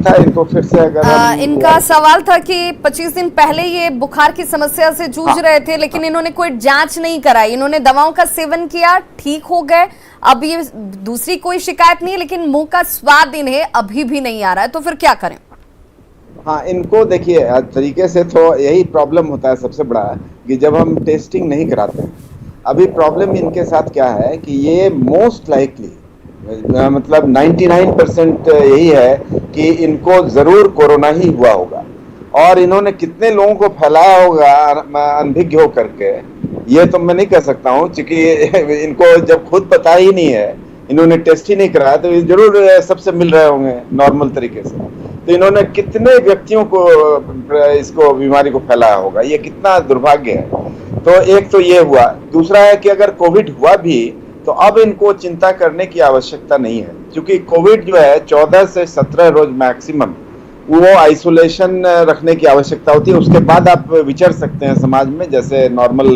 था इनको फिर से अगर हम इनका सवाल था कि 25 दिन पहले ये बुखार की समस्या से जूझ हाँ, रहे थे, लेकिन इन्होंने कोई जांच नहीं कराई। इन्होंने दवाओं का सेवन किया, ठीक हो गए। अब ये दूसरी कोई शिकायत नहीं है, लेकिन मुंह का स्वाद इन्हें अभी भी नहीं आ रहा है, तो फिर क्या करें? हाँ, इनको देखिए तरीके से तो यही प्रॉब्लम होता है सबसे बड़ा, कि जब हम टेस्टिंग नहीं कराते हैं। अभी प्रॉब्लम इनके साथ क्या है कि ये मोस्ट लाइकली मतलब 99% यही है कि इनको जरूर कोरोना ही हुआ होगा, और इन्होंने कितने लोगों को फैलाया होगा अनभिज्ञ हो करके, ये तो मैं नहीं कह सकता हूँ, क्योंकि इनको जब खुद पता ही नहीं है, इन्होंने टेस्ट ही नहीं कराया, तो ये जरूर सबसे मिल रहे होंगे नॉर्मल तरीके से। तो इन्होंने कितने व्यक्तियों को इसको बीमारी को फैलाया होगा, ये कितना दुर्भाग्य है। तो एक तो ये हुआ। दूसरा है कि अगर कोविड हुआ भी तो अब इनको चिंता करने की आवश्यकता नहीं है, क्योंकि कोविड जो है 14 से 17 रोज मैक्सिमम वो आइसोलेशन रखने की आवश्यकता होती है। उसके बाद आप विचर सकते हैं समाज में, जैसे नॉर्मल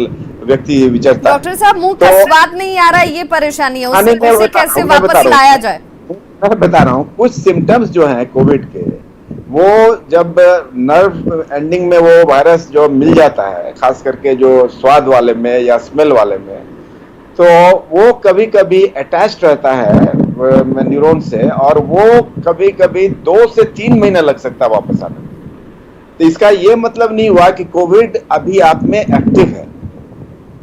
व्यक्ति विचरता है। डॉक्टर साहब, मुंह का स्वाद नहीं आ रहा है, ये परेशानी है, उसे कैसे वापस लाया जाए? मैं बता रहा हूँ, कुछ सिम्टम्स जो हैं कोविड के, वो जब नर्व एंडिंग में वो वायरस जो मिल जाता है, खास करके जो स्वाद वाले में या स्मेल वाले में, तो वो कभी कभी अटैच्ड रहता है न्यूरॉन से, और वो कभी कभी 2 से 3 महीना लग सकता है वापस आने में। तो इसका ये मतलब नहीं हुआ कि कोविड अभी आप में एक्टिव है।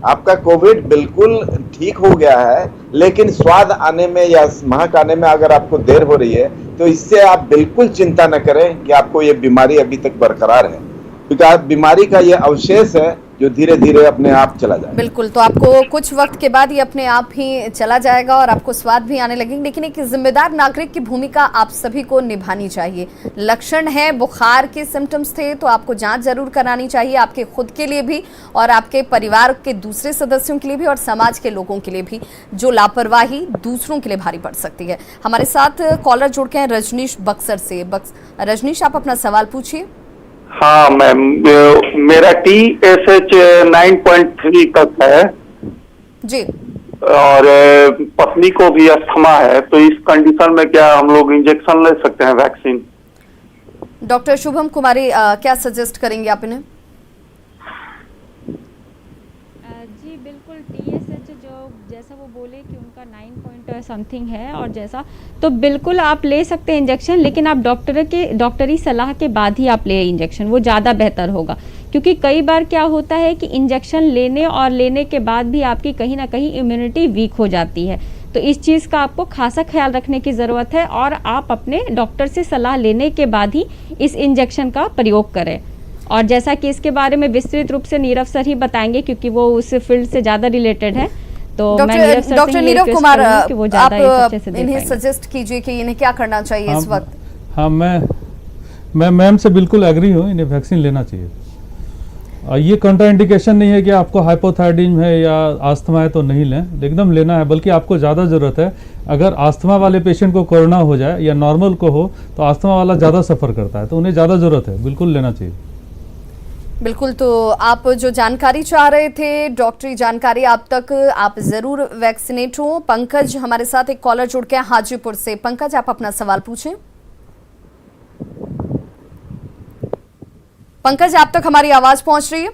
आपका कोविड बिल्कुल ठीक हो गया है, लेकिन स्वाद आने में या महक आने में अगर आपको देर हो रही है, तो इससे आप बिल्कुल चिंता न करें कि आपको ये बीमारी अभी तक बरकरार है, क्योंकि बीमारी का ये अवशेष है जो धीरे धीरे अपने आप चला जाएगा। बिल्कुल, तो आपको कुछ वक्त के बाद ये अपने आप ही चला जाएगा और आपको स्वाद भी आने लगेंगे, लेकिन एक जिम्मेदार नागरिक की भूमिका आप सभी को निभानी चाहिए। लक्षण है, बुखार के सिम्टम्स थे, तो आपको जांच जरूर करानी चाहिए, आपके खुद के लिए भी और आपके परिवार के दूसरे सदस्यों के लिए भी और समाज के लोगों के लिए भी, जो लापरवाही दूसरों के लिए भारी पड़ सकती है। हमारे साथ कॉलर जुड़ के हैं रजनीश बक्सर से। रजनीश, आप अपना सवाल पूछिए। हाँ मैम, मेरा TSH 9.3 तक है जी, और पत्नी को भी अस्थमा है, तो इस कंडीशन में क्या हम लोग इंजेक्शन ले सकते हैं, वैक्सीन? डॉक्टर शुभम कुमारी, क्या सजेस्ट करेंगे आप इन्हें? जी बिल्कुल, TSH जो जैसा वो बोले कि उनका 9 पॉइंट समथिंग है, और जैसा तो बिल्कुल आप ले सकते हैं इंजेक्शन, लेकिन आप डॉक्टरी सलाह के बाद ही आप ले इंजेक्शन, वो ज़्यादा बेहतर होगा। क्योंकि कई बार क्या होता है कि इंजेक्शन लेने के बाद भी आपकी कहीं ना कहीं इम्यूनिटी वीक हो जाती है, तो इस चीज़ का आपको खासा ख्याल रखने की ज़रूरत है, और आप अपने डॉक्टर से सलाह लेने के बाद ही इस इंजेक्शन का प्रयोग करें। और जैसा कि इसके बारे में विस्तृत रूप से नीरव सर ही बताएंगे, क्योंकि वो उस फील्ड से ज़्यादा रिलेटेड है। तो डॉक्टर नीरव कुमार, आप इन्हें सजेस्ट कीजिए कि इन्हें क्या करना चाहिए इस वक्त। हाँ, मैं मैम से बिल्कुल एग्री हूँ, इन्हें वैक्सीन लेना चाहिए। ये कंट्राइंडिकेशन नहीं है कि आपको हाइपोथायराइडिज्म है या आस्थमा है तो नहीं लें, एकदम लेना है, बल्कि आपको ज़्यादा ज़रूरत है। अगर आस्थमा वाले पेशेंट को कोरोना हो जाए या नॉर्मल को हो, तो आस्थमा वाला ज़्यादा सफ़र करता है, तो उन्हें ज़्यादा ज़रूरत है, बिल्कुल लेना चाहिए। बिल्कुल, तो आप जो जानकारी चाह रहे थे, डॉक्टरी जानकारी आप तक, आप जरूर वैक्सीनेट हो। पंकज हमारे साथ एक कॉलर जुड़ के हाजीपुर से। पंकज, आप अपना सवाल पूछें। पंकज, आप तक हमारी आवाज पहुंच रही है?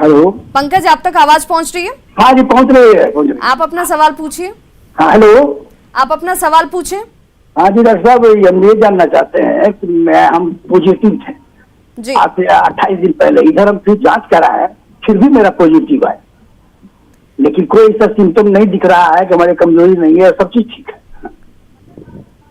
हेलो पंकज, आप तक आवाज पहुंच रही है? हाँ जी, पहुंच रही है। आप अपना सवाल पूछिए। हाँ हेलो, आप अपना सवाल पूछें। हाँ जी डॉक्टर साहब, हम ये जानना चाहते हैं कि हम पॉजिटिव थे जी, आपसे 28 दिन पहले, इधर हम फिर जांच कराए, फिर भी मेरा पॉजिटिव है, लेकिन कोई ऐसा सिम्टम नहीं दिख रहा है कि हमारी कमजोरी नहीं है, सब चीज ठीक है।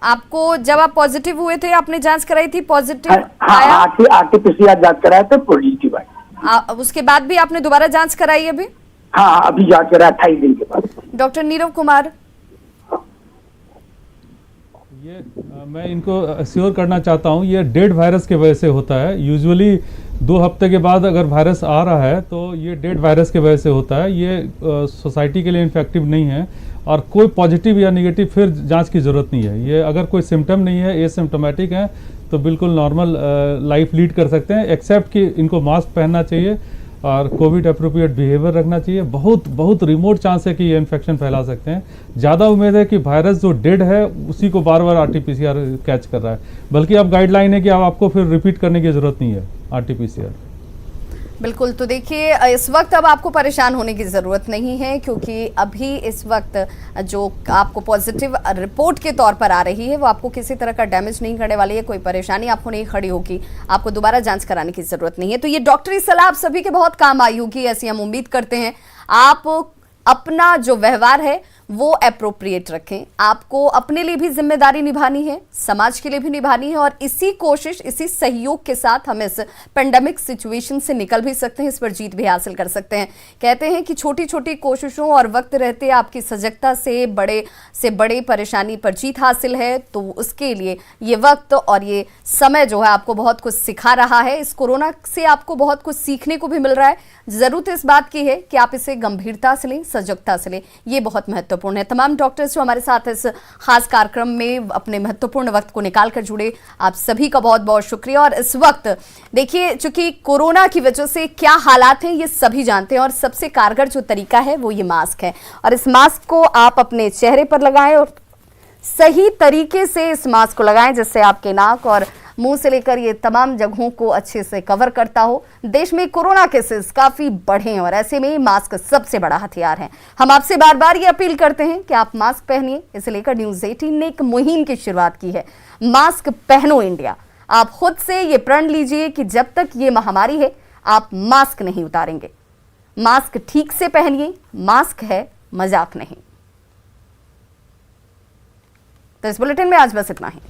आपको जब आप पॉजिटिव हुए थे, आपने जांच कराई थी, पॉजिटिव हाँ, आया? RT-PCR जांच कराया तो पॉजिटिव है। उसके बाद भी आपने दोबारा जांच कराई अभी? हाँ, अभी जांच कराया 28 दिन के बाद। डॉक्टर नीरव कुमार, ये मैं इनको अश्योर करना चाहता हूँ, ये डेड वायरस के वजह से होता है। यूजुअली 2 हफ्ते के बाद अगर वायरस आ रहा है तो ये डेड वायरस के वजह से होता है। ये सोसाइटी के लिए इन्फेक्टिव नहीं है, और कोई पॉजिटिव या निगेटिव फिर जांच की ज़रूरत नहीं है। ये अगर कोई सिम्टम नहीं है, एसिम्प्टोमेटिक है, तो बिल्कुल नॉर्मल लाइफ लीड कर सकते हैं, एक्सेप्ट कि इनको मास्क पहनना चाहिए और कोविड अप्रोप्रिएट बिहेवियर रखना चाहिए। बहुत बहुत रिमोट चांस है कि ये इन्फेक्शन फैला सकते हैं। ज़्यादा उम्मीद है कि वायरस जो डेड है उसी को बार बार RT-PCR कैच कर रहा है, बल्कि अब गाइडलाइन है कि अब आपको फिर रिपीट करने की ज़रूरत नहीं है RT-PCR। बिल्कुल, तो देखिए इस वक्त अब आपको परेशान होने की ज़रूरत नहीं है, क्योंकि अभी इस वक्त जो आपको पॉजिटिव रिपोर्ट के तौर पर आ रही है वो आपको किसी तरह का डैमेज नहीं करने वाली है, कोई परेशानी आपको नहीं खड़ी होगी, आपको दोबारा जांच कराने की ज़रूरत नहीं है। तो ये डॉक्टरी सलाह आप सभी के बहुत काम आई होगी, ऐसी हम उम्मीद करते हैं। आप अपना जो व्यवहार है वो अप्रोप्रिएट रखें। आपको अपने लिए भी जिम्मेदारी निभानी है, समाज के लिए भी निभानी है, और इसी कोशिश, इसी सहयोग के साथ हम इस पेंडेमिक सिचुएशन से निकल भी सकते हैं, इस पर जीत भी हासिल कर सकते हैं। कहते हैं कि छोटी छोटी कोशिशों और वक्त रहते आपकी सजगता से बड़े परेशानी पर जीत हासिल है। तो उसके लिए ये वक्त और ये समय जो है आपको बहुत कुछ सिखा रहा है। इस कोरोना से आपको बहुत कुछ सीखने को भी मिल रहा है। जरूरत इस बात की है कि आप इसे गंभीरता से लें, सजगता से लें, ये बहुत महत्वपूर्ण है। तमाम डॉक्टर्स जो हमारे साथ इस खास कार्यक्रम में अपने महत्वपूर्ण वक्त को निकाल कर जुड़े, आप सभी का बहुत बहुत शुक्रिया। और इस वक्त देखिए, चूंकि कोरोना की वजह से क्या हालात हैं ये सभी जानते हैं, और सबसे कारगर जो तरीका है वो ये मास्क है। और इस मास्क को आप अपने चेहरे पर लगाएं और सही तरीके से इस मास्क को लगाएं, जिससे आपके नाक और मुंह से लेकर ये तमाम जगहों को अच्छे से कवर करता हो। देश में कोरोना केसेस काफी बढ़े हैं और ऐसे में मास्क सबसे बड़ा हथियार है। हम आपसे बार बार ये अपील करते हैं कि आप मास्क पहनिए। इसे लेकर न्यूज़ 18 ने एक मुहिम की शुरुआत की है, मास्क पहनो इंडिया। आप खुद से ये प्रण लीजिए कि जब तक ये महामारी है आप मास्क नहीं उतारेंगे। मास्क ठीक से पहनिए, मास्क है मजाक नहीं। तो इस बुलेटिन में आज बस इतना ही।